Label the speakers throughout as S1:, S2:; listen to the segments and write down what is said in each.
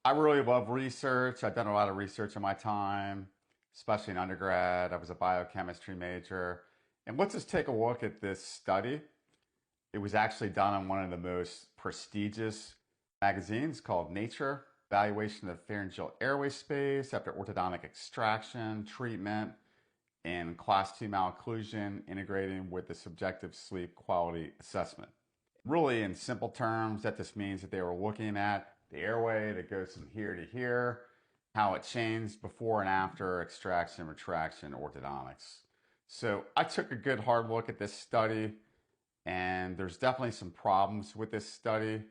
S1: I really love research. I've done a lot of research in my time, especially in undergrad. I was a biochemistry major. And let's just take a look at this study. It was actually done in one of the most prestigious magazines called Nature. Evaluation of pharyngeal airway space after orthodontic extraction, treatment, and class 2 malocclusion integrating with the subjective sleep quality assessment. Really, in simple terms, that just means that they were looking at the airway that goes from here to here, how it changed before and after extraction, retraction, orthodontics. So I took a good hard look at this study, and there's definitely some problems with this study.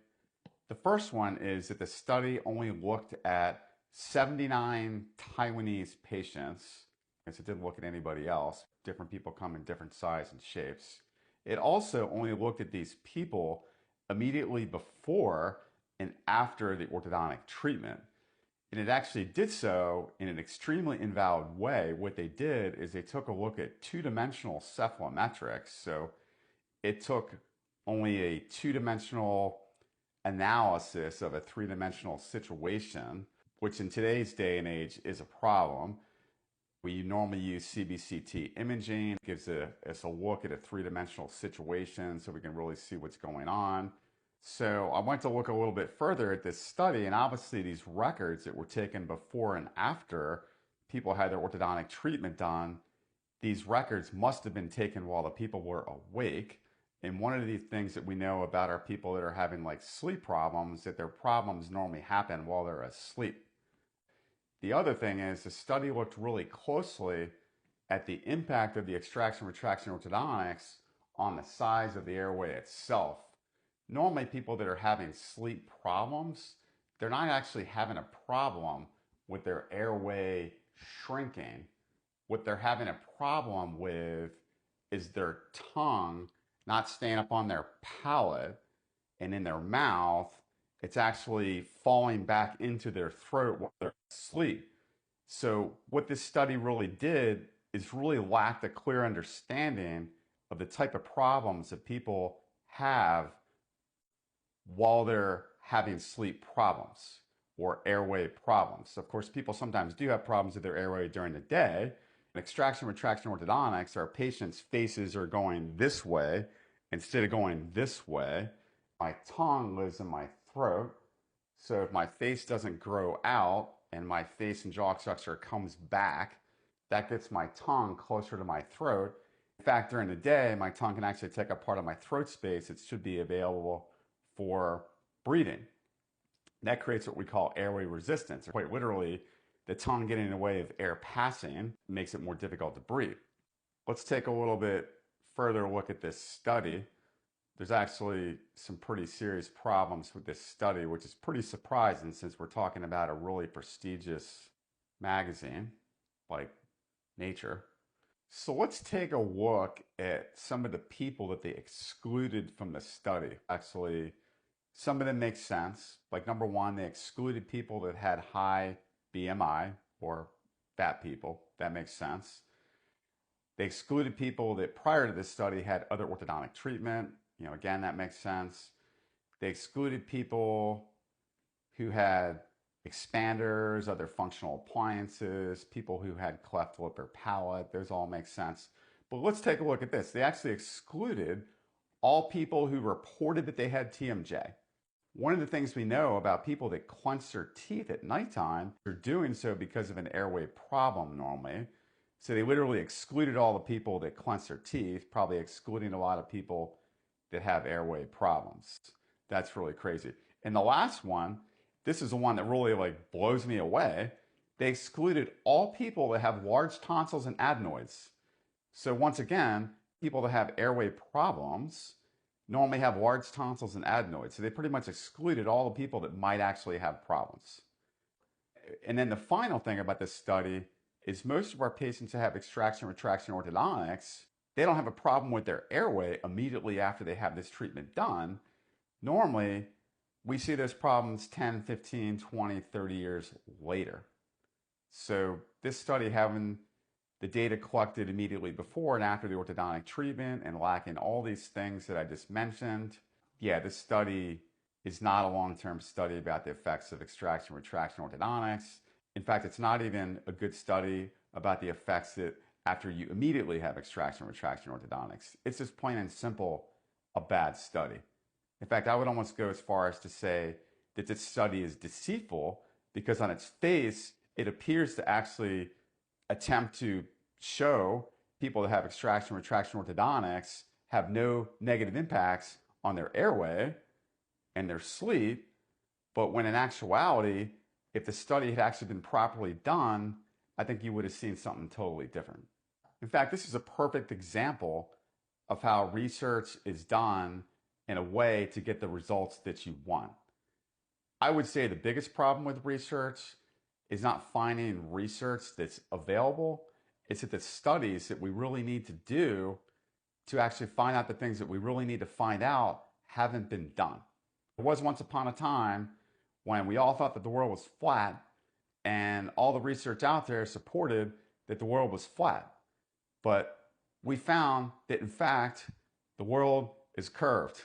S1: The first one is that the study only looked at 79 Taiwanese patients. I guess it didn't look at anybody else. Different people come in different sizes and shapes. It also only looked at these people immediately before and after the orthodontic treatment. And it actually did so in an extremely invalid way. What they did is they took a look at two-dimensional cephalometrics. So it took only a two-dimensional analysis of a three-dimensional situation, which in today's day and age is a problem. We normally use CBCT imaging. It gives us a look at a three-dimensional situation so we can really see what's going on. So I went to look a little bit further at this study, and obviously these records that were taken before and after people had their orthodontic treatment done, these records must have been taken while the people were awake. And one of the things that we know about our people that are having like sleep problems, that their problems normally happen while they're asleep. The other thing is the study looked really closely at the impact of the extraction, retraction, orthodontics on the size of the airway itself. Normally people that are having sleep problems, they're not actually having a problem with their airway shrinking. What they're having a problem with is their tongue not staying up on their palate, and in their mouth, it's actually falling back into their throat while they're asleep. So what this study really did is really lacked a clear understanding of the type of problems that people have while they're having sleep problems or airway problems. Of course, people sometimes do have problems with their airway during the day. Extraction, retraction, orthodontics, our patients' faces are going this way instead of going this way. My tongue lives in my throat. So if my face doesn't grow out and my face and jaw structure comes back, that gets my tongue closer to my throat. In fact, during the day, my tongue can actually take up part of my throat space. It should be available for breathing. That creates what we call airway resistance. Quite literally, the tongue getting in the way of air passing makes it more difficult to breathe. Let's take a little bit further look at this study. There's actually some pretty serious problems with this study, which is pretty surprising since we're talking about a really prestigious magazine like Nature. So let's take a look at some of the people that they excluded from the study. Actually, some of them make sense. Like number one, they excluded people that had high BMI or fat people. That makes sense. They excluded people that prior to this study had other orthodontic treatment. Again, that makes sense. They excluded people who had expanders, other functional appliances, people who had cleft lip or palate. Those all make sense. But let's take a look at this. They actually excluded all people who reported that they had TMJ. One of the things we know about people that clench their teeth at nighttime, they're doing so because of an airway problem normally. So they literally excluded all the people that clench their teeth, probably excluding a lot of people that have airway problems. That's really crazy. And the last one, this is the one that really blows me away. They excluded all people that have large tonsils and adenoids. So once again, people that have airway problems normally have large tonsils and adenoids. So they pretty much excluded all the people that might actually have problems. And then the final thing about this study is most of our patients that have extraction, retraction, orthodontics, they don't have a problem with their airway immediately after they have this treatment done. Normally, we see those problems 10, 15, 20, 30 years later. So this study having the data collected immediately before and after the orthodontic treatment and lacking all these things that I just mentioned, yeah, this study is not a long-term study about the effects of extraction, retraction, orthodontics. In fact, it's not even a good study about the effects that after you immediately have extraction, retraction, orthodontics. It's just plain and simple a bad study. In fact, I would almost go as far as to say that this study is deceitful because on its face, it appears to actually attempt to show people that have extraction, retraction, orthodontics have no negative impacts on their airway and their sleep. But when in actuality, if the study had actually been properly done, I think you would have seen something totally different. In fact, this is a perfect example of how research is done in a way to get the results that you want. I would say the biggest problem with research is not finding research that's available. It's that the studies that we really need to do to actually find out the things that we really need to find out haven't been done. There was once upon a time when we all thought that the world was flat and all the research out there supported that the world was flat. But we found that in fact, the world is curved.